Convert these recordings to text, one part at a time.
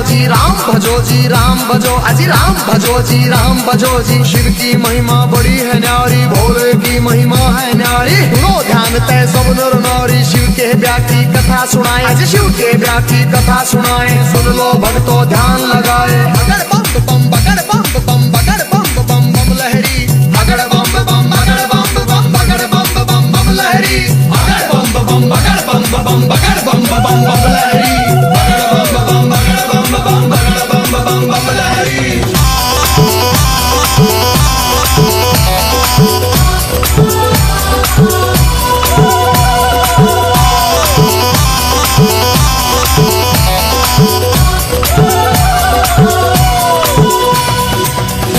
जी राम भजो जी राम भजो, अजी राम भजो जी राम भजो जी। शिव की महिमा बड़ी है न्यारी, भोले की महिमा है न्यारी। सुनो ध्यान तय सब नर नारी, शिव के ब्याह की कथा सुनाए, अजी शिव के ब्याह की कथा सुनाए। सुन लो भक्तों ध्यान लगाए, अगर बम बम बगर बम बम बगर बम बम बम लहरी, अगर बम बम बगर बम बम बगर बम बम बम लहरी, अगर बम बम बगर बम बम बगर बम बम बम लहरी, अगर बम बम बगर बम बम बगर बम बम बम लहरी।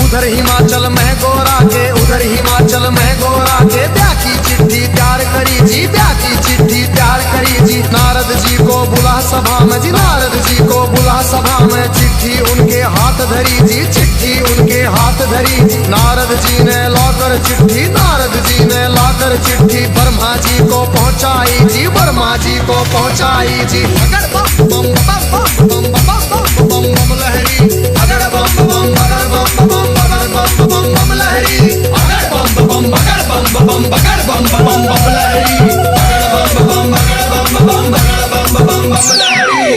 उधर हिमाचल में गोरा के, उधर हिमाचल में गोरा के ब्याह की चिट्ठी तैयार करी जी, ब्याह की चिट्ठी तैयार करी जी। नारद जी को बुला सभा में जी, नारद जी को बुला सभा में। चिट्ठी उनके हाथ धरी जी, चिट्ठी उनके हाथ धरी। नारद जी ने लाकर चिट्ठी, नारद जी ने लाकर चिट्ठी ब्रह्मा जी को पहुंचाई जी, ब्रह्मा जी को पहुंचाई जी। अगर बम बम बम बम बम बम बम लहरी, अगर बम बम बगर बम बम बम बम लहरी, अगर बम बम बगर बम बम बगर बम बम बम लहरी, अगर बम बम बगर बम बम बगर बम बम बम लहरी।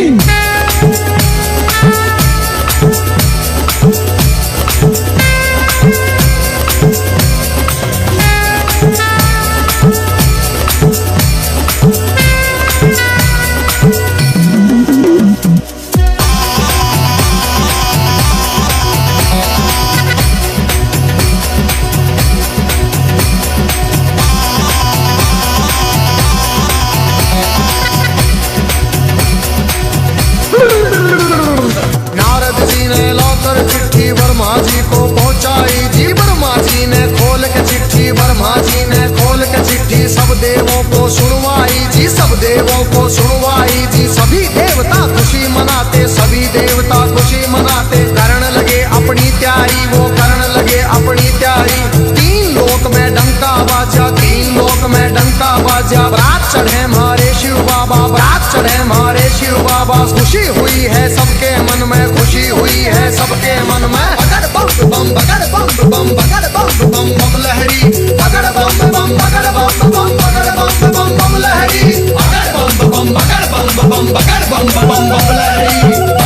ब्रह्मा जी को पहुंचाई जी, ब्रह्मा जी ने खोल के चिट्ठी, ब्रह्मा जी ने खोल के चिट्ठी सब देवों को सुनवाई जी, सब देवों को सुनवाई जी। सभी देवता खुशी मनाते, सभी देवता खुशी मनाते। करण लगे अपनी तैयारी, वो करण लगे अपनी तैयारी। तीन लोक में डंका बाजा, तीन लोक में डंका बाजा। बारात चढ़े हमारे शिव बाबा, बारात चढ़े हमारे शिव बाबा। खुशी हुई है सबके मन में, खुशी हुई है सबके मन में। अगर बम बम बगर बम बम बगर बम बम बम लहरी, अगर बम बम बगर बम बम बगर बम बम बम लहरी, अगर बम बम बगर बम बम बगर बम बम बम लहरी,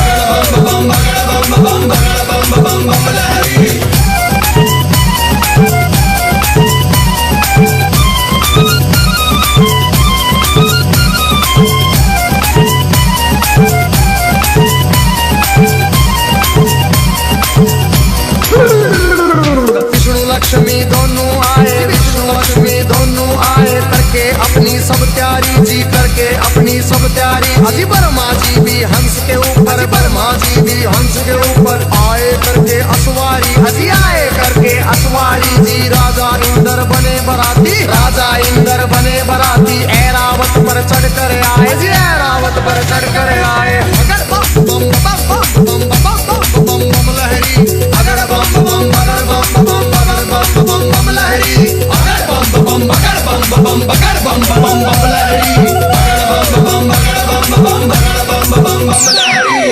अगर बम बम बगर बम बम बगर बम बम बम लहरी। लक्ष्मी दोनों आए, विष्णु लक्ष्मी दोनों आए। करके अपनी सब तैयारी जी, करके अपनी सब तैयारी। अजी ब्रह्मा जी भी हंस के ऊपर, ब्रह्मा जी भी हंस के ऊपर आए करके असवारी, अजी आए करके असवारी जी। राजा इंद्र बने बराती, राजा इंद्र बने बराती। ऐरावत पर चढ़ कर आए जी, ऐरावत पर चढ़ कर आए। अगर बम बम बम बम बम बम बम लहरी, अगर बम बम बगर बम बम बम बम लहरी, अगर बम बम बगर बम बगर बम बम लहरी, अगर बम बम बगर बम बगर बम लहरी।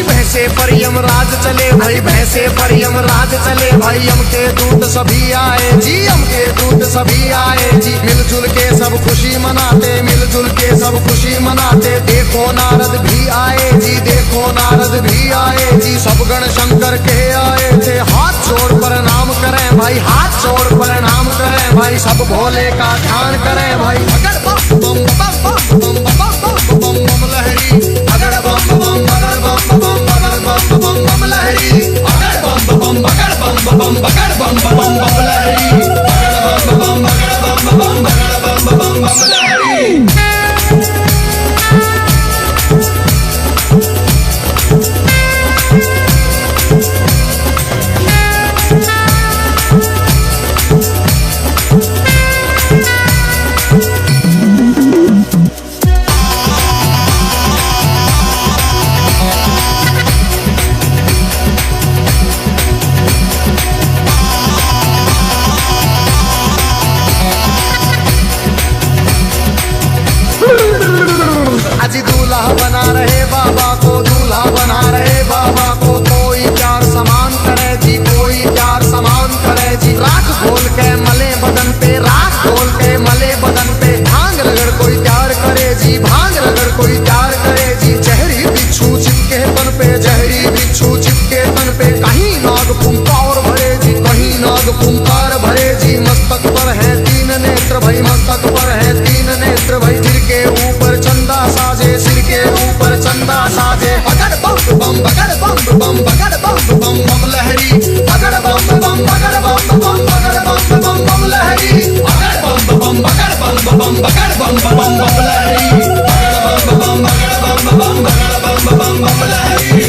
भैंसे पर यमराज चले भाई, भैंसे पर यमराज चले भाई। यम के दूत सभी आए जी, यम के दूत सभी आए जी। मिलजुल के सब खुशी मनाते, मिलजुल के सब खुशी मनाते। देखो नारद भी आए जी, देखो नारद भी आए जी। सब गण शंकर के आए थे, हाथ जोड़ प्रणाम करें भाई, हाथ जोड़ प्रणाम करें भाई। सब भोले का ध्यान करें भाई। अगर बम बम बम बम बम बम बम लहरी, अगर बम बम बगर बम बम बम बम लहरी, अगर बम बम बगर बम बगर बम बम लहरी, अगर बम बम बगर बम बगर बम लहरी। जहरी बिच्छू चिपके तन पे, कहीं नाग फुंकार भरे जी, कहीं नाग फुंकार भरे जी। मस्तक पर है तीन नेत्र भाई, मस्तक पर है तीन नेत्र भाई। सिर के ऊपर चंदा साजे, सिर के ऊपर चंदा साजे। बगड़ बम बम बगड़ बम बम बगड़ बम बम बम लहरी, बगड़ बम बम बगड़ बम बम बगड़ बम बम बम लहरी, बगड़ बम बम बगड़ बम बम बगड़ बम बम बम लहरी, बगड़ बम बगड़ बम बम बगड़ बम बम लहरी।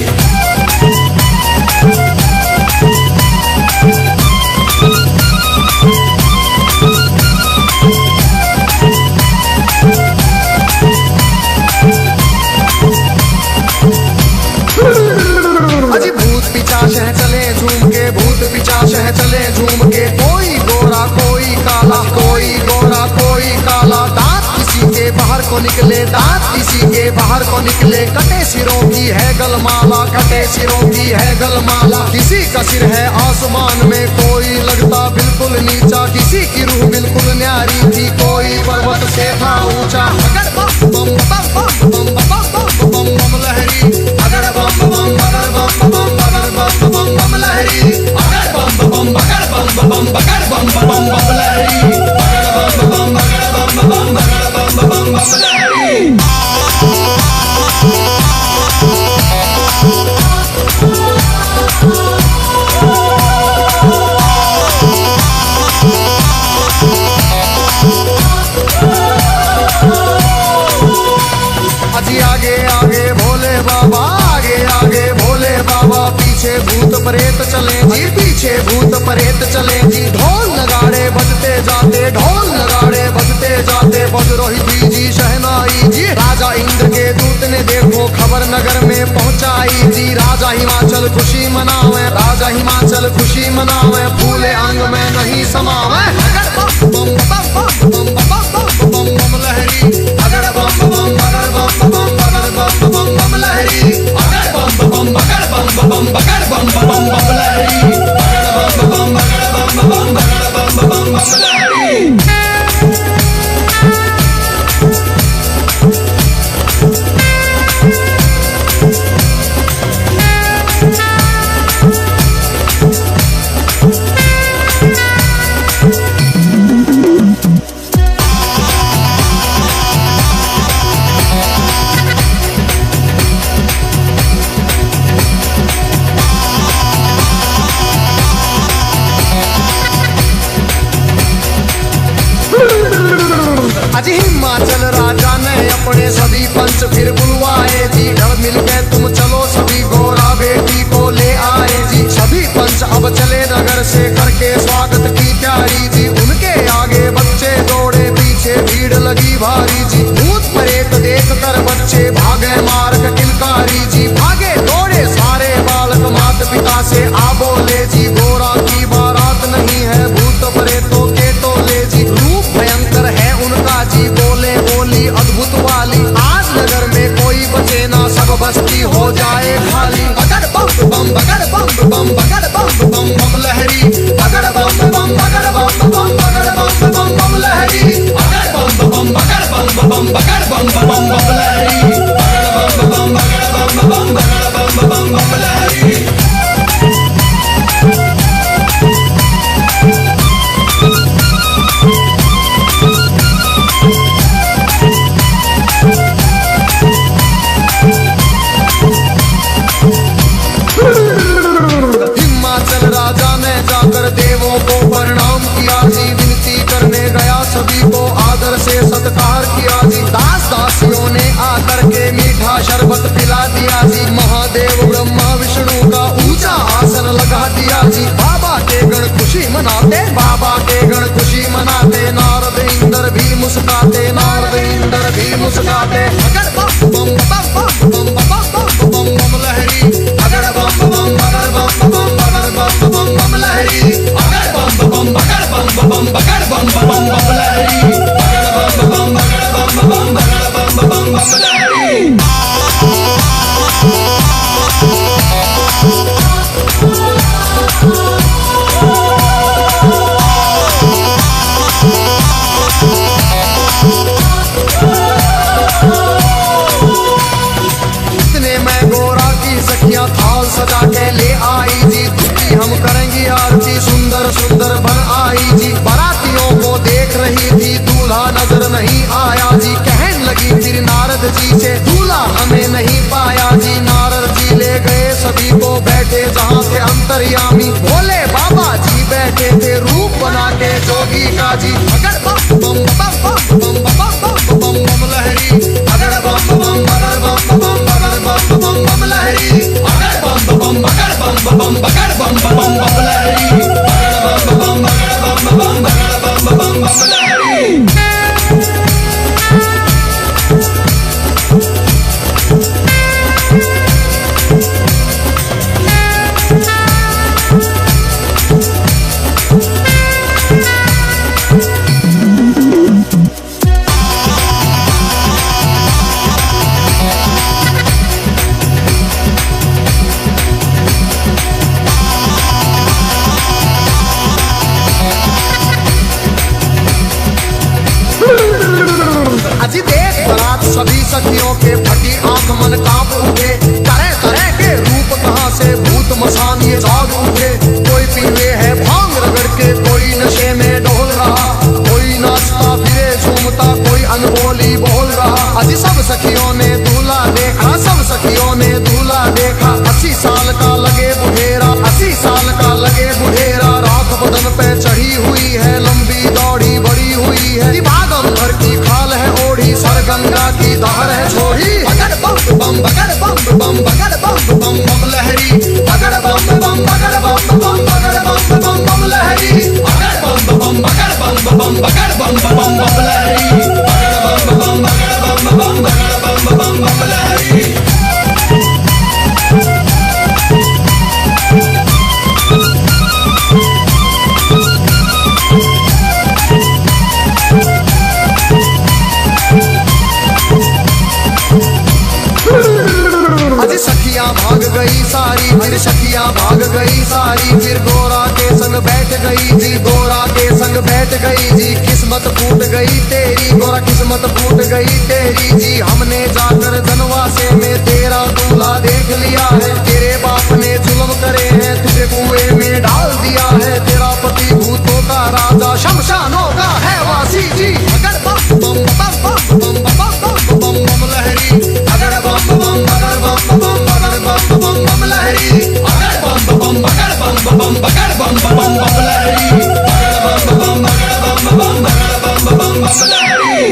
अजी भूत पिचाश है चले झूम के, भूत पिचाश है चले झूम के। कोई गोरा कोई काला, कोई गोरा कोई काला। दांत किसी के बाहर को निकले, दांत किसी के बाहर को निकले। कटे सिरों की है गलमाला, कटे सिरों की है गलमाला। किसी का सिर है आसमान में, कोई लगता बिल्कुल नीचा। किसी की रूह बिल्कुल न्यारी थी, कोई पर्वत से था ऊंचा। बगड़ बम बम बम बम बम बम बम लहरी, बगड़ बम बम बगड़ बम बम बगड़ बम बम बम लहरी, बगड़ बम बम बगड़ बम बम बगड़ बम बम बम लहरी, बगड़ बम बम बगड़ बम बम बगड़ बम बम बम लहरी। अजी आगे आगे भोले बाबा, आगे आगे भोले बाबा। पीछे भूत प्रेत चले जी, पीछे भूत प्रेत चले जी। ढोल नगाड़े बजते जाते, ढोल नगाड़े बजते जाते। बज रही थी जी शहनाई जी, राजा इंद्र के दूत ने देखो खबर नगर में पहुंचाई जी। राजा हिमाचल खुशी मनावे, राजा हिमाचल खुशी मनावे। फूले अंग में नहीं समावे। बम बम बम बम बम बम बम लहरी, बगड़ बम बम बगड़ बम बम बगड़ बम बम बम लहरी, बगड़ बम बम बगड़ बम बम बगड़ बम बम बम लहरी, बगड़ बम बम बगड़ बम बम बगड़ बम बम बम लहरी। अजी हिमाचल राजा ने अपने सभी पंच फिर बुलवाए जी। घर मिल के तुम चलो सभी, गोरा बेटी को ले आए जी। सभी पंच अब चले नगर से करके स्वागत की तैयारी जी। उनके आगे बच्चे दौड़े, पीछे भीड़ लगी भारी जी। भूत प्रेत देख कर बच्चे भागे मार्ग किलकारी जी। भागे दौड़े सारे बालक माता पिता से आ बोले जी। गोरा की बारात नहीं है, भूत प्रेतों के टोले जी। रूप भयंकर है उनका जी, बोले बोली अद्भुत वाली। आज नगर में कोई बचे ना, सब बस्ती हो जाए खाली। बगड़ बम बम बगड़ बम बम बगड़ बम बम बम लहरी, बगड़ बम बम बगड़ बम बम बगड़ बम बम बम लहरी, बगड़ बम बम बगड़ बम बम बगड़ बम बम बम लहरी, बगड़ बम बम बगड़ बम बम बगड़ बम बम बम लहरी। हिमाचल राजा ने जाकर देवों को प्रणाम किया जी। विनती करने गया, सभी को आदर से सत्कार किया जी। दास दासियों सखियां थाल सजा के ले आई जी, दुखी हम करेंगी आरती, सुंदर सुंदर बन आई जी। बारातियों को देख रही थी, दूल्हा नजर नहीं आया जी। कहने लगी फिर नारद जी से, दूल्हा हमें नहीं पाया जी। नारद जी ले गए सभी को, बैठे जहाँ थे अंतर्यामी, भोले बाबा जी बैठे थे रूप बना के जोगी का जी। अगर बम बम बम बम बम बम बम बम लहरी, अगर बम बम बगर बम बम बगर बम बम बम लहरी, अगर बम बम बगर बम बम बगर बम बम बम लहरी, अगर बम बम बगर बम बम बगर बम बम बम लहरी। अजी देख बरात सभी सखियों के, फटी आंख मन कांप उठे, तरह तरह के रूप कहां से भूत मसान ये जाग उठे। कोई पीवे है भांग रगड़ के, कोई नशे में डोल रहा, कोई नाचता फिरे झूमता, कोई अनहोली बोल रहा। अजी सब सखियों ने दूल्हा देखा, सब सखियों ने दूल्हा देखा। 80 साल का लगे बुढ़ेरा, 80 साल का लगे बुढ़ेरा, राख बदन पे चढ़ी हुई है, लंबी दौड़ी बड़ी हुई है। भागम भर की खाल है ओढ़ी, सर गंगा की धार है छोड़ी। अगर बम बम बगर बम बम बगर बम बम बम लहरी, अगर बम बम बगर बम बम बगर बम बम बम लहरी, अगर बम बम बगर बम बम बगर बम बम बम लहरी, अगर बम बम बगर बम बम बगर बम बम बम लहरी। अजी सखियां भाग गई सारी, फिर सखियां भाग गई सारी, फिर गोरा के संग बैठ गई जी, गोरा के संग बैठ गई जी। किस्मत फूट गई तेरी गोरा, किस्मत फूट गई तेरी जी। हमने जाकर जनवासे में तेरा दूल्हा देख लिया है, तेरे बाप ने जुल्म करे हैं, तुझे कुएं में डाल दिया है। तेरा पति भूतों का राजा, शमशानों का है वासी जी। अगर बम बम बम बम बम बम बम बम लहरी, अगर बम बम बगर बम बम बगर बम बम बम लहरी, अगर बम बम बगर बम बम बगर बम बम बम लहरी, अगर बम बम बगर बम बम बगर बम बम बम लहरी।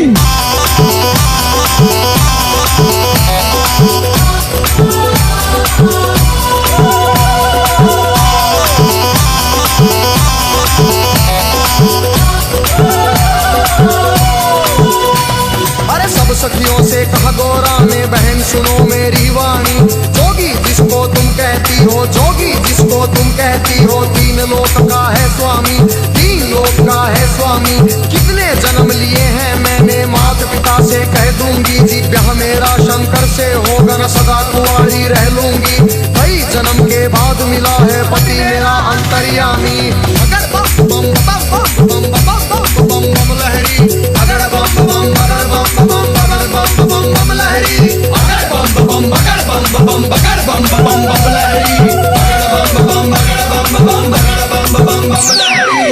सखियों से कहा गोरा में, बहन सुनो मेरी वाणी, जोगी जिसको तुम कहती हो, जोगी जिसको तुम कहती हो, 3 लोक का है स्वामी, 3 लोक का है स्वामी। कितने जन्म लिए हैं मैंने, माता पिता से कह दूंगी जी। ब्याह मेरा शंकर से होगा न, सदा कुंवारी रह लूंगी। कई जन्म के बाद मिला है पति मेरा अंतर्यामी। अगर बम बम बम बम बम बम बम बम लहरी, अगर बम बम बगर बम बम बगर बम बम बम लहरी, अगर बम बम बगर बम बम बगर बम बम बम लहरी, अगर बम बम बगर बम बम बगर बम बम बम लहरी।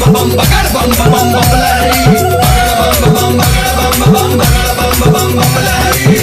बम बगड़ बम बम बम लहरी, बगड़ बम बगड़ बम बगड़ बम लहरी।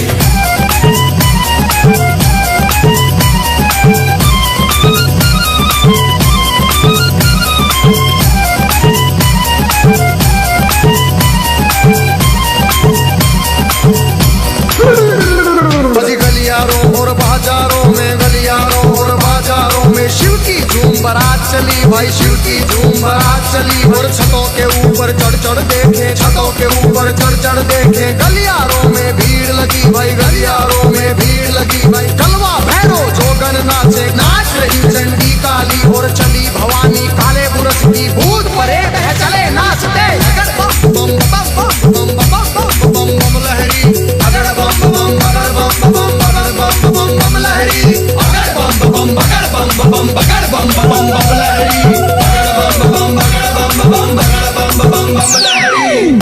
शिव की झूम बारात चली भाई, शिव की झूम बारात चली। और छतों के ऊपर चढ़ चढ़ देखे, छतों के ऊपर चढ़ चढ़ देखे। गलियारों में भीड़ लगी भाई, गलियारों में भीड़ लगी भाई। कलवा भैरो जोगन नाचे, नाच रही चंडी काली। और चली भवानी काले बुरस की, भूत परे बह चले नाचते। अगर बम बम बम बम बम बम बम बम लहरी, अगर बम बम बगड़ बम बम बगड़ बम बम लहरी, अगर बम बम बगड़ बम बगड़ बम बम लहरी, अगर बम बम बगड़ बम बगड़ बम लहरी।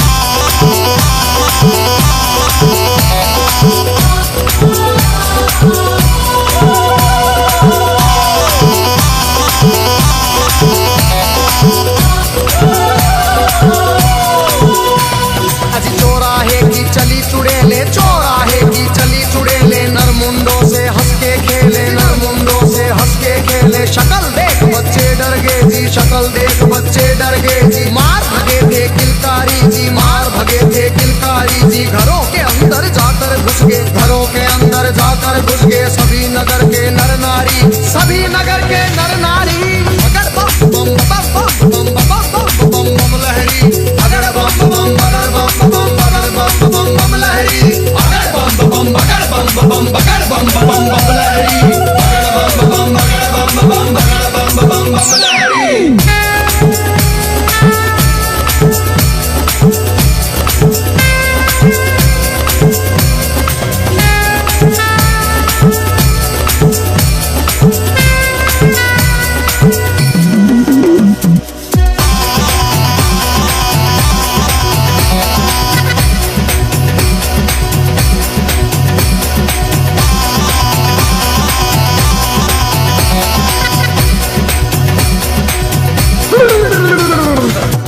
चौराहे की चली चुड़ैले, चौराहे की चली चुड़ैले। नरमुंडों से हंस के खेले, नरमुंडों से हंस के खेले। शक्ल देख बच्चे डर गए जी, शक्ल देख बच्चे डर गए जी। मार भगे थे किलकारी जी, मार भगे थे किलकारी जी। घरों के अंदर जाकर घुस गए, घरों के अंदर जाकर घुस गए। सभी नगर के नर नारी, सभी नगर के नर नारी। अगर बम बम बम बम बम बम बम बम लहरी, अगर बम बम बगड़ बम बम बम लहरी, अगर बम बम बगड़ बम बगड़ बम लहरी, अगर बम बम बगड़ बम लहरी।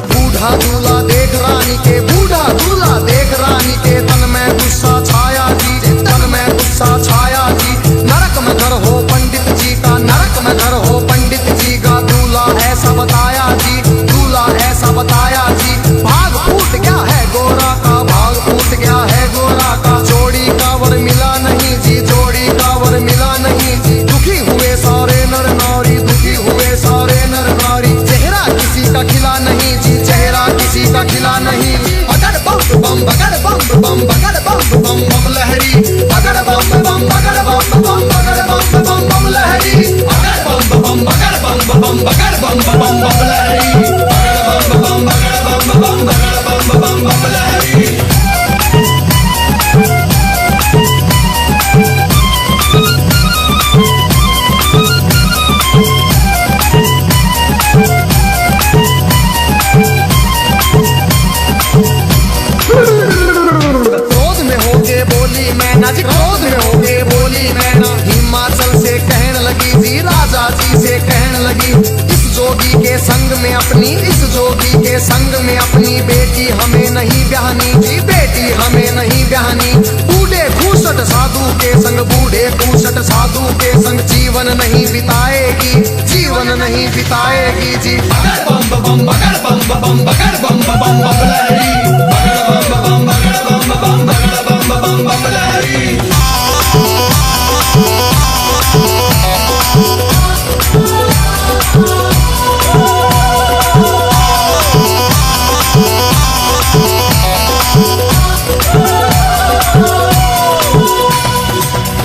बूढ़ा दूल्हा देख रानी के, बूढ़ा दूल्हा देख रानी के। तन में गुस्सा छाया जी, तन में गुस्सा छाया जी। नरक में घर हो पंडित जी का, नरक में घर हो पंडित जी का। दूल्हा ऐसा बताया जी, दूल्हा ऐसा बताया जी। भाग फूट गया है गोरा का, भाग फूट गया है गोरा का। जोड़ी का वर मिला नहीं जी, जोड़ी का वर मिला नहीं जी। दुखी हुए सारे नर नारी, दुखी हुए सारे नर नारी। चेहरा किसी का खिला नहीं जी, चेहरा किसी का खिला नहीं। अगर बम बम बगड़ बम बगड़ बम बम लहरी, अगर बम बम बगड़ बम बगड़ बम लहरी, अगर बम बम बगड़ बम बगड़ बम लहरी, अगर बम बम बगड़ बम लहरी। क्रोध में होके बोली मैना जी, क्रोध में होके बोली मैना। हिमाचल से कहने लगी जी, राजा जी से कहने लगी। इस जोगी के संग में अपनी, इस जोगी के संग में अपनी बेटी हमें नहीं ब्याहनी जी, बेटी हमें नहीं ब्याहनी। बूढ़े खूसट साधु के संग, बूढ़े खूसट साधु के संग जीवन नहीं बिताएगी, जीवन नहीं बिताएगी जी। अगर बम बम बगड़ बम बगड़ बम लहरी, अगर बम बम बगड़ बम लहरी।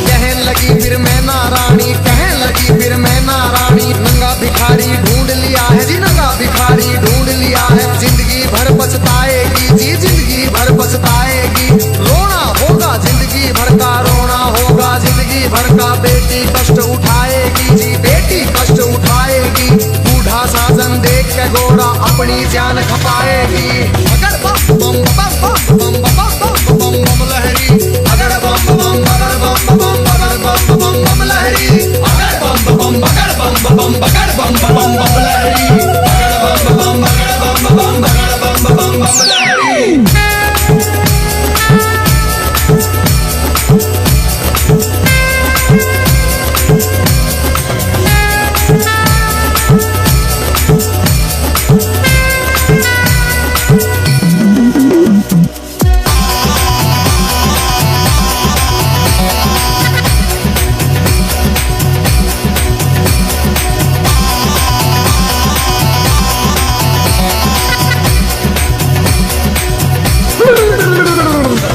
कहने लगी फिर मैं नारायणी, कहने लगी फिर मैं नारायणी। नंगा भिखारी ढूंढ लिया है जी, नंगा भिखारी ढूंढ लिया है। जिंदगी भर पछताएगी जी, जिंदगी भर पछताएगी। रोना होगा जिंदगी भर का, रोना होगा जिंदगी भर का। बेटी कष्ट उठाएगी जी, बेटी कष्ट उठाएगी। बूढ़ा साजन देख के गोरा अपनी जान खपाएगी। अगर बम बम बम बम बम बम बम लहरी, अगर बम बम बगड़ बम लहरी, अगर बम बम बगड़ बम बगड़ बम लहरी, अगर बम बम बगड़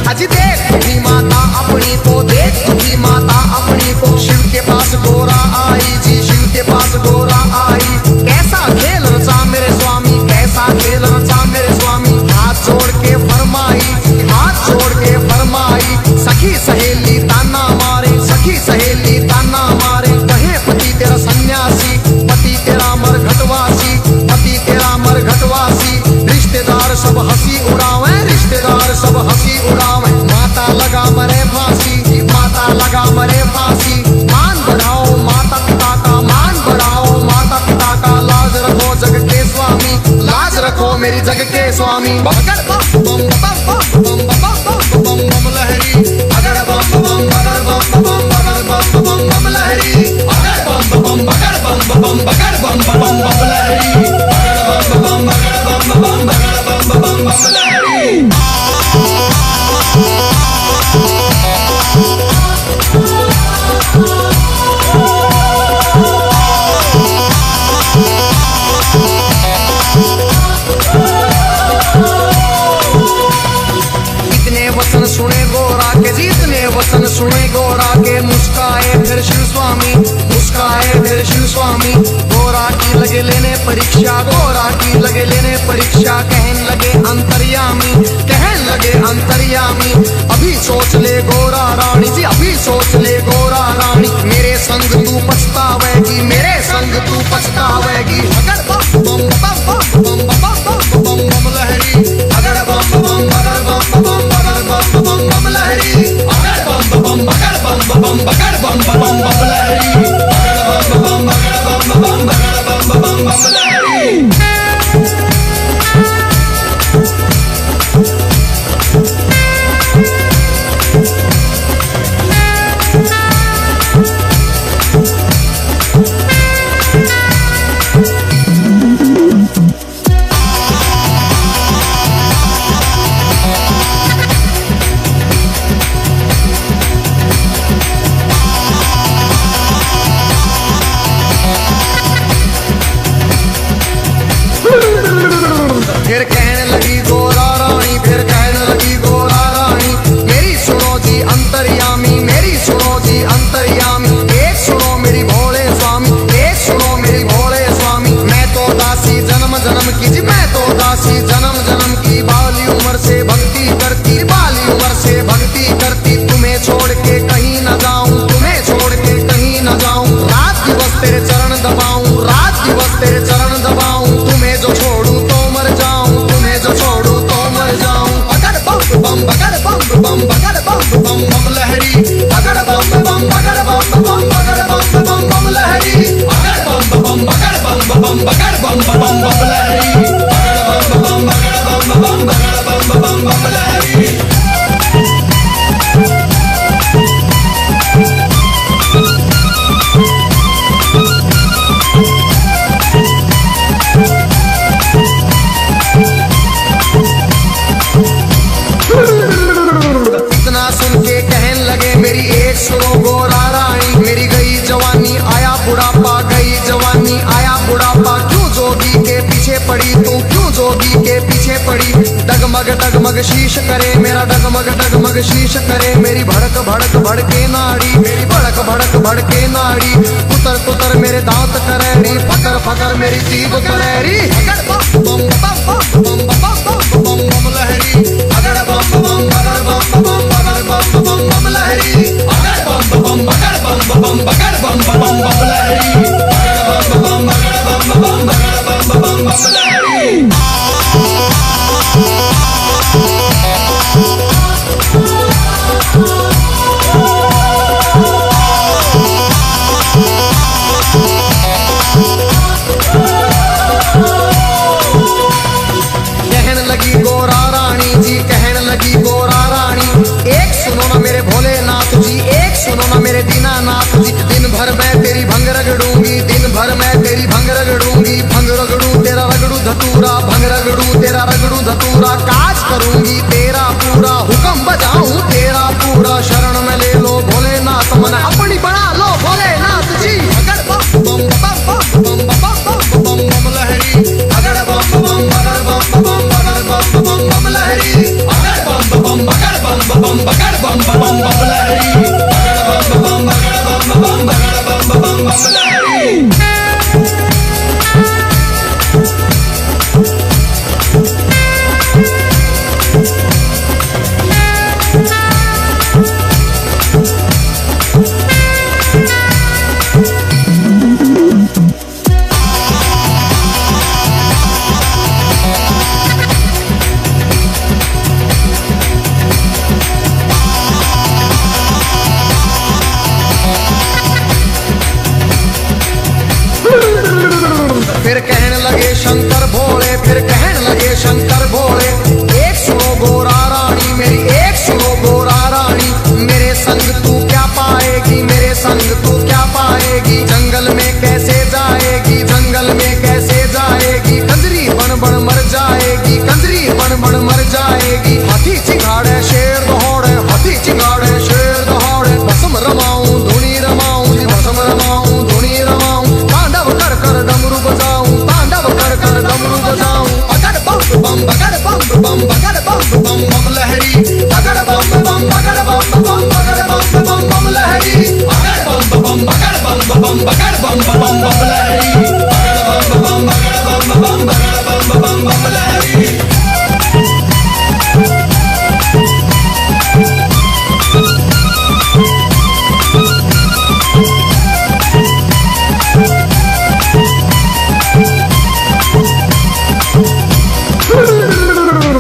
अजी देख भी माता अपनी को, देख भी माता अपनी को, शिव के पास गोरा आई जी, शिव के पास गोरा आई। कैसा खेल रचा मेरे स्वामी, कैसा खेल रचा मेरे स्वामी, हाथ जोड़ के फरमाई, हाथ जोड़ के फरमाई। सखी सहेली ताना मारे, सखी सहेली ताना मारे, कहे पति तेरा सन्यासी, पति तेरा मरघटवासी, पति तेरा मरघटवासी। रिश्तेदार सब हंसी उड़ावे, रिश्तेदार सब हंसी उड़ावे। माता लगा मरे फांसी, माता लगा मरे फांसी। मान बढ़ाओ माता पिता का, मान बढ़ाओ माता पिता का। लाज रखो जग के स्वामी, लाज रखो मेरी जग के स्वामी। बगड़ बम बम बम बम बम बम बम बम लहरी, अगड़ बम बम बगड़ बम बम बगड़ बम बम बम लहरी, अगड़ बम बम बगड़ बम बम बगड़ बम बम बम लहरी, अगड़ बम बम बगड़ बम बम बगड़ बम बम बम लहरी। इतने वचन सुने गोरा के जी, इतने वचन सुने गोरा के। मुस्काए फिर शिव स्वामी, मुस्काए फिर शिव स्वामी। गोरा की लगे लेने परीक्षा, गोरा की लगे लेने परीक्षा। कहन लगे अंतर्यामी, कहन लगे अंतर्यामी। अभी सोच ले गोरा रानी जी, अभी सोच ले गोरा रानी। मेरे संग तू पछतावेगी, मेरे संग तू पछतावेगी। अगर बम बम बम बम बम बम बम बम लहरी, अगर बम बम बगड़ बम बम बगड़ बम बम बम लहरी, अगड़ बम बम बगड़ बम बम बगड़ बम बम बम लहरी, अगड़ बम बम बगड़ बम बम बगड़ बम बम बम लहरी। फिर कहने लगी गोरा रानी, फिर कहने लगी गोरा रानी। मेरी सुनो जी अंतर्यामी, मेरी सुनो जी अंतर्यामी। एक सुनो मेरी भोले स्वामी, एक सुनो मेरी भोले स्वामी। मैं तो दासी जन्म जन्म की जी, मैं तो दासी जन्म जन्म की। बाली उम्र से भक्ति करती, बाली उम्र से भक्ति करती। तुम्हें छोड़ के कहीं न जाऊं, तुम्हें छोड़ के कहीं न जाऊं। रात दिवस तेरे चरण दबाऊं, रात दिवस तेरे चरण दबाऊं। तुम्हें जो छोड़ूं तो मर जाऊं, तुम्हें जो छोड़ूं तो मर जाऊं। अगड़ बम बम बगड़ बम बम बगड़ बम बम बम लहरी, अगड़ बम बम बगड़ बम बम बगड़ बम बम बम लहरी, अगड़ बम बम बगड़ बम बम बगड़ बम बम बम लहरी, अगड़ बम बम बगड़ बम बम बगड़ बम बम बम लहरी। इतना सुन के कहन लगे मेरी एक सुनो गोरा रानी। मेरी गई जवानी आया बुढ़ापा, गई जवानी आया बुढ़ापा। क्यों जोगी के पीछे पड़ी तू, क्यों जोगी के पीछे पड़ी। डगमग डगमग शीश करे मेरा, डगमग डगमग शीश करे। मेरी भड़क भड़क भड़के नाड़ी, मेरी भड़क भड़क भड़के नाड़ी। कुतर कुतर मेरे दांत करेरी, फकर फकर मेरी जीभ करेरी। अगड़ बम बम बम बम बम बम बम बम लहरी, अगड़ बम बम बगड़ बम बम बगड़ बम बम बम लहरी, अगड़ बम बम बगड़ बम बम बगड़ बम बम बम लहरी, अगड़ बम बम बगड़ बम बम बगड़ बम बम बम लहरी। लगे शंकर भोले, फिर कहने लगे शंकर भोले, एक सुनो गोरा रानी मेरी, एक सुनो गोरा रानी, मेरे संग तू क्या पाएगी, मेरे संग तू क्या पाएगी, जंगल में कैसे जाएगी, जंगल में कैसे जाएगी, कंजरी बन बन मर जाएगी, कंजरी बन बन मर जाएगी। हाथी चिंगाड़े शेर दौड़े, हाथी चिंगाड़े शेर दौड़े, भस्म रमाऊं धुनी रमाऊं जी, भस्म रमाऊं धुनी रमाऊं, तांडव कर कर डमरू बजाऊं, तांडव कर कर डमरू बजाऊं। बगड़ बम बम बगड़ बम बम बगड़ बम बम बम लहरी, बगड़ बम बम बगड़ बम बम बगड़ बम बम बम लहरी, बगड़ बम बम बगड़ बम बम बगड़ बम बम बम लहरी, बगड़ बम बगड़ बम बगड़ बम लहरी।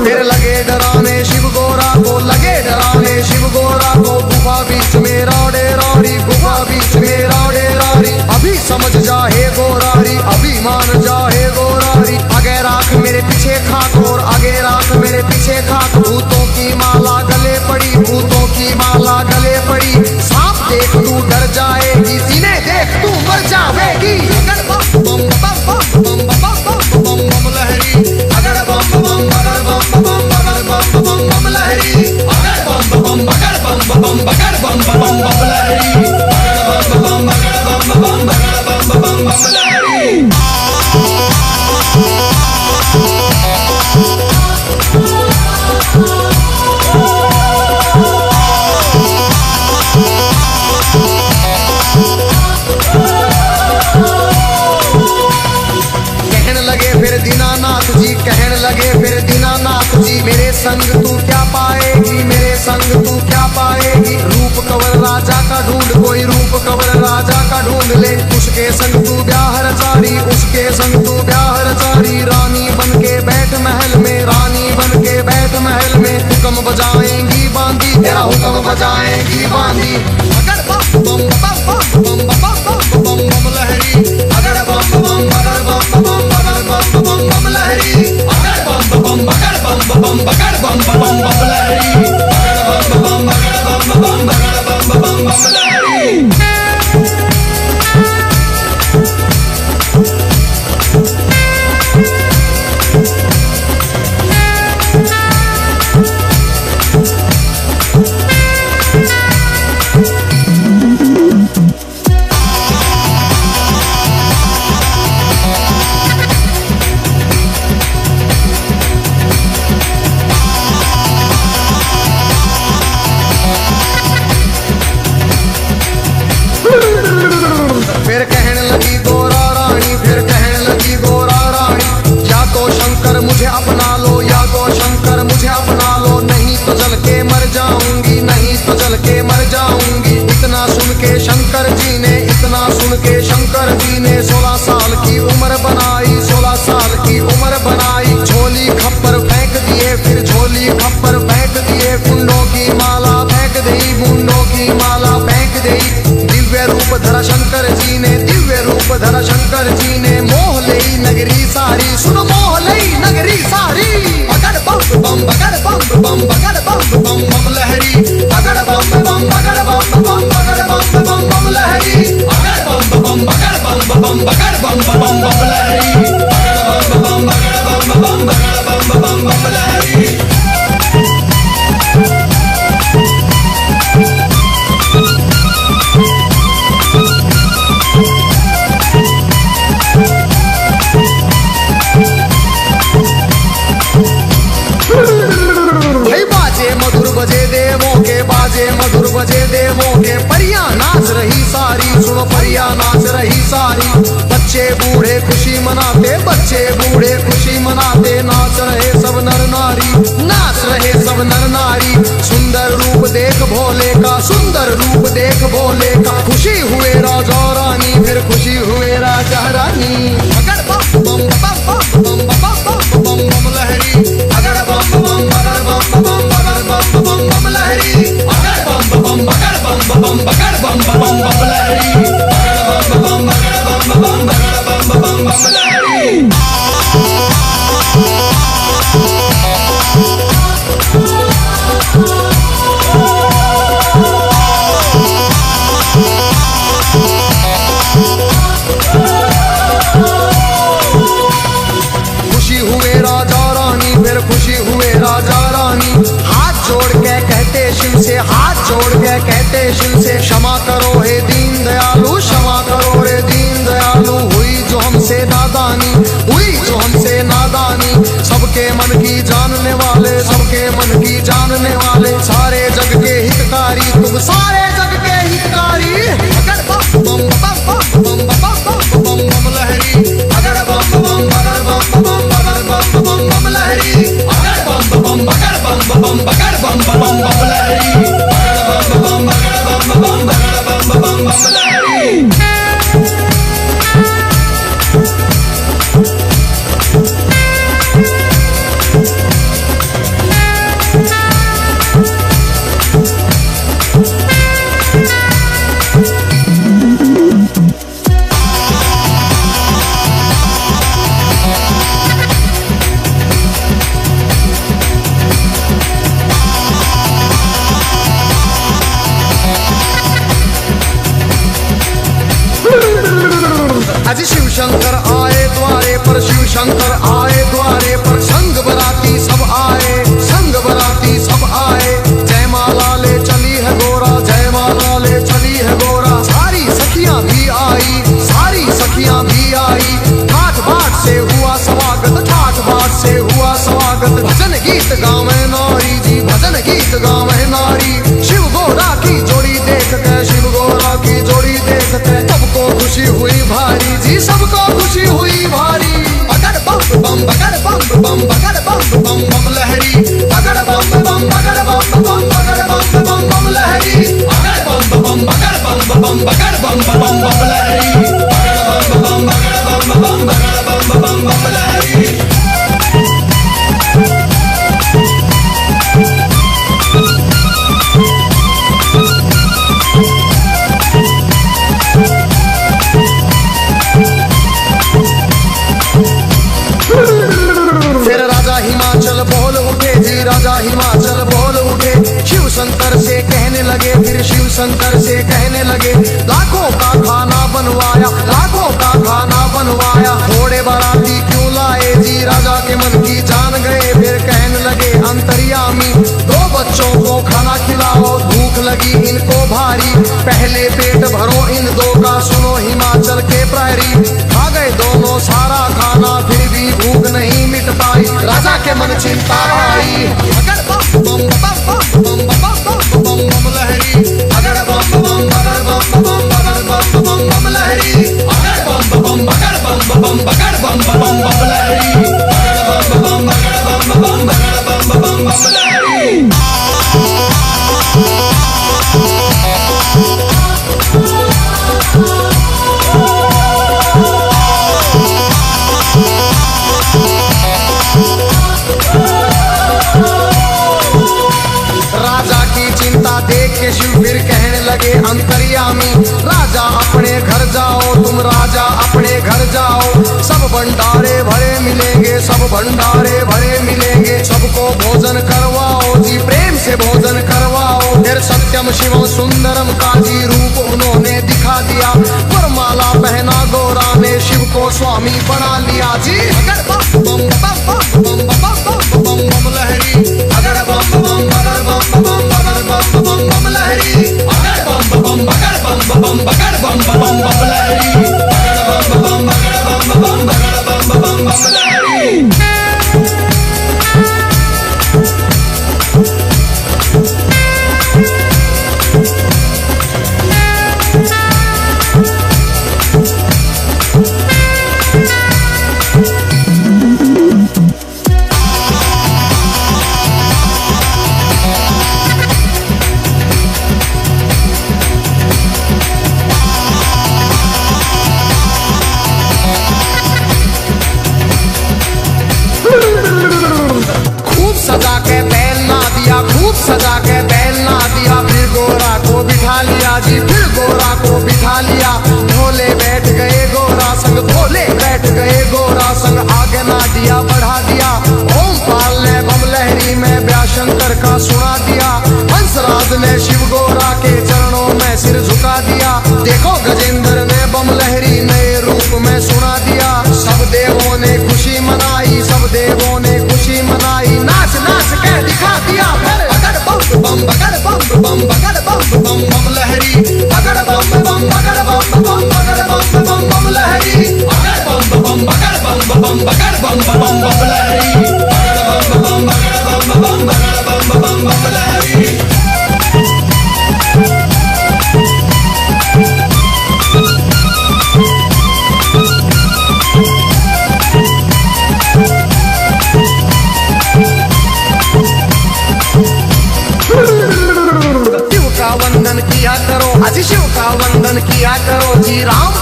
फिर लगे डराने शिव गोरा को, लगे डराने शिव गोरा को, गुफा बीच में राडे राड़ी, गुफा बीच में राडे राड़ी, अभी समझ जा हे गोरारी, अभी मान जा हे गोरारी, आगे राख मेरे पीछे खाक और आगे राख मेरे पीछे खाक, भूतों की माला गले पड़ी, भूतों की माला गले पड़ी, सांप देख तू डर जाएगी, सीने देख तू मर जाएगी। अगर बम बम बम बम बम बम बम बम लहरी, अगर बम बम बगड़ बम बम बगड़ बम बम बम लहरी, बगड़ बम बम बगड़ बम बगड़ बम लहरी, बगड़ बम बगड़ बम बगड़ बम लहरी। कहने लगे फिर दीनानाथ जी, कहने लगे फिर दीनानाथ जी, मेरे संग तू क्या पाएगी, मेरे संग तू क्या पाएगी, रूप कवर राजा का ढूंढ, कोई रूप कवर राजा का ढूंढ ले, उसके संग तू ब्याह रचारी, उसके संग तू ब्याह रचारी, रानी बन के बैठ महल में, रानी बन के बैठ महल में, हुक्म बजाएंगी बांदी, तेरा हुक्म बजाएंगी बांदी। अगर बम बम बम बम बम बम बम बम लहरी, अगर बम बम बगड़ बम बम बगड़ बम बम बम लहरी, बगड़ बम बम बगड़ बम बगड़ बम लहरी, बगड़ बम बगड़ बम बगड़ बम लहरी। फिर कहने लगी गोरा रानी, फिर कहने लगी गोरा रानी, या तो शंकर मुझे अपना लो, या तो शंकर मुझे अपना लो, नहीं तो जल के मर जाऊंगी, नहीं तो जल के मर जाऊंगी। इतना सुन के शंकर जी ने, इतना सुन के शंकर जी ने 16 साल की उम्र बनाई, 16 साल की उम्र बनाई, झोली खप्पर फेंक दिए, फिर झोली खप्पर फेंक दिए, कुंडों की माला फेंक दी, मुंडों की माला फेंक दी, दिव्य रूप धरा शंकर जी ने, दिव्य रूप धरा शंकर जी ने, मोह लई नगरी सारी, सुन मोह लई नगरी सारी। बगड़ बम बम बगड़ बम बगड़ बम बम लहरी, बगड़ बम बम बगड़ बम बगड़ बम बम लहरी, बगड़ बम बम बगड़ बम बगड़ बम लहरी, बगड़ बम बगड़ बम लहरी। भाई बाजे मधुर बजे देवों के, बाजे मधुर बजे देवों के, परियां नाच रही सारी, सुनो परियां नाच रही सारी, बच्चे बूढ़े खुशी मनाते, बच्चे बूढ़े खुशी मनाते, नाच रहे सब नर नारी, नाच रहे सब नर नारी, सुंदर रूप देख भोले का, सुंदर रूप देख भोले का, खुशी हुए राजा रानी, फिर खुशी हुए राजा रानी। अगर बम बम बम बम बम बम बम लहरी, अगर बम बम बगड़ बम बम लहरी, बगड़ बम बम बगड़ बगड़ बम लहरी, बगड़ बम बगड़ बम लहरी। नादानी हुई जो हमसे नादानी। सबके मन की जानने वाले, सबके मन की जानने वाले, सारे जग के हितकारी, तुम सारे जग के हितकारी। अगर बम बम बम बम बम बम बम बम लहरी, अगर बम बम बगर बम बम बगर बम बम बम लहरी, अगर बम बम बगर बम बम बगर बम बम बम लहरी, अगर बम बम बगर बम बम बगर बम बम बम लहरी। अजी शिव शंकर आए द्वारे पर, शिव शंकर आए द्वारे पर, संग बराती सब आए, संग बराती सब आए। जय माला ले चली है गोरा, जय माला ले चली है गोरा, सारी सखियां भी आई, सारी सखियां भी आई। ठाठ बाट से हुआ स्वागत, ठाठ बाट से हुआ स्वागत। भजन गीत गावे नारी जी, भजन गीत गावे नारी। शिव गोरा की जोड़ी देख के, शिव गोरा की जोड़ी देख के, सबको खुशी हुई भारी जी, सबको खुशी हुई भारी। अगर बम बम बगर बम बम बगर बम बम बम लहरी, अगर बम बम बगर बम बम बगर बम बम बम लहरी, अगर बम बम बगर बम बम बगर बम बम बम लहरी, अगर बम बम बगर बम बम बगर बम बम बम लहरी। फिर राजा हिमाचल बोल उठे जी, राजा हिमाचल बोल उठे। शिव शंकर से कहने लगे, फिर शिव शंकर से कहने लगे, लाखों का खाना बनवाया, लाखों का खाना बनवाया। थोड़े बाराती क्यों लाए जी, राजा के मन की जान गए। फिर कहने लगे अंतर्यामी, दो बच्चों को खाना खिलाओ, भूख लगी इनको भारी। पहले पेट भरो इन दो का, सुनो हिमाचल के प्रहरी। खा गए दोनों सारा खाना, फिर भी भूख नहीं मिट पाई। राजा के मन चिंता आई, अगर बम बम बम बम बम बम बम बम लहरी, अगर बम बम बगर बम बम बगर बम बम बम लहरी, अगर बम बम बगर बम बम बगर बम बम बम लहरी, अगर बम बम बगर बम बम बगर बम बम बम लहरी। राजा की चिंता देख के शिव फिर कहने लगे अंतर्यामी, राजा अपने घर जाओ, तुम राजा अपने घर जाओ। सब भंडारे भरे मिलेंगे, सब भंडारे भरे मिलेंगे। सबको भोजन करवाओ जी, प्रेम से भोजन करवाओ। फिर सत्यम शिवम सुंदरम का जी रूप उन्होंने दिखा दिया। वरमाला पहना गोरा ने, शिव को स्वामी बना लिया जी। अगर बम बम बम बम बम बम बम बम लहरी, अगर बम बम बगर बम बम बगर बम बम बम लहरी, अगर बम बम बगर बम बम बगर बम बम बम लहरी, अगर बम बम बगर बम बम बगर बम बम बम लहरी। सजा के बैल ना दिया, फिर गोरा को बिठा लिया जी, फिर गोरा को बिठा लिया। भोले बैठ गए गोरा संग, भोले बैठ गए गोरा संग, आगे ना दिया बढ़ा दिया। ओम पाल ने बम लहरी में व्याशंकर का सुना दिया, हंसराज ने शिव गोरा के चरणों में सिर झुका दिया। देखो गजेंद्र ने बम लहरी नए रूप में सुना दिया। सब देवों ने खुशी मनाई, सब देवों ने खुशी मनाई, नाच नाच के दिखा दिया। फिर अगर बम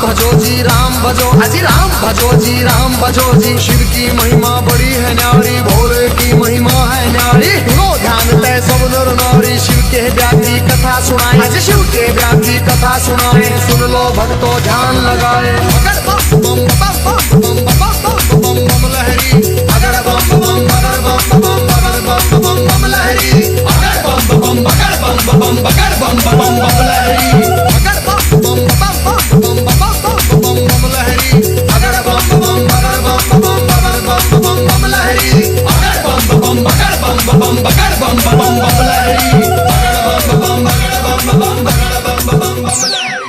भजो जी राम भजो, अजी राम भजो जी राम भजो जी। शिव की महिमा बड़ी है न्यारी, भोले की महिमा है न्यारी। सुनो ध्यान तय सब नर नारी, शिव के व्यापी कथा सुनाए, आज शिव के व्यापी कथा सुनाए। सुन लो भक्तों ध्यान लगाए। अगर बम बम बम बम बम बम बम बम लहरी, अगर बम बम अगर बम बम अगर बम बम बम लहरी, अगर बम बम बगर बम बम बगर बम बम बम लहरी, अगर बम बम बम बम बम बम बम लहरी, अगर बम बम अगर बम बम अगर बम बम बम लहरी, अगर बम बम बगर बम बगर बम बम लहरी, अगर बम बम बगर बम लहरी।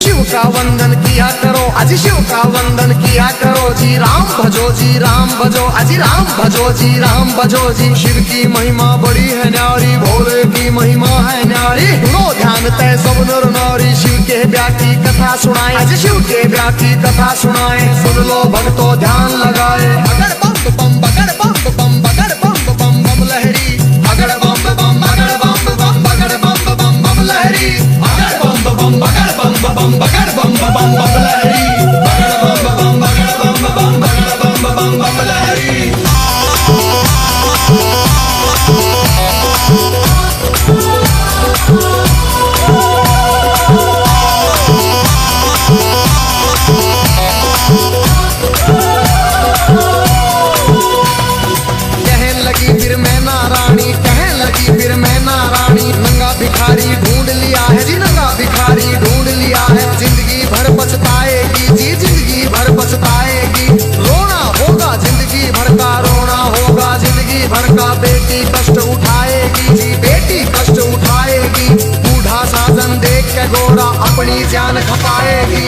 शिव का वंदन किया करो, अजी शिव का वंदन किया करो जी। राम भजो जी राम भजो, अजी राम भजो जी राम भजो जी। शिव की महिमा बड़ी है न्यारी, भोले की महिमा है न्यारी। सुनो ध्यान तय सब नर नारी, शिव के व्यापी कथा सुनाए, आज शिव के व्यापी कथा सुनाए। सुन लो भक्तों ध्यान लगाए। अगर बम बम बगर बम बम बगर बम बम बम लहरी, अगर बम बम अगर बम बम अगर बम बम बम लहरी, अगर बम बम बगर बम बगर बम बम लहरी, अगर बम बम बगर बम बम लहरी। कहने लगी फिर मैं नारायणी, कहने लगी फिर मैं नारायणी। नंगा भिखारी ढूंढ लिया है जी, नंगा भिखारी ढूंढ लिया है। जिंदगी भर पछताएगी जी, जिंदगी भर पछताएगी। रोना होगा जिंदगी भर का, रोना होगा जिंदगी भर का। बेटी कष्ट उठाएगी जी, बेटी कष्ट उठाएगी। बूढ़ा साजन देख के गोरा अपनी जान खपाएगी।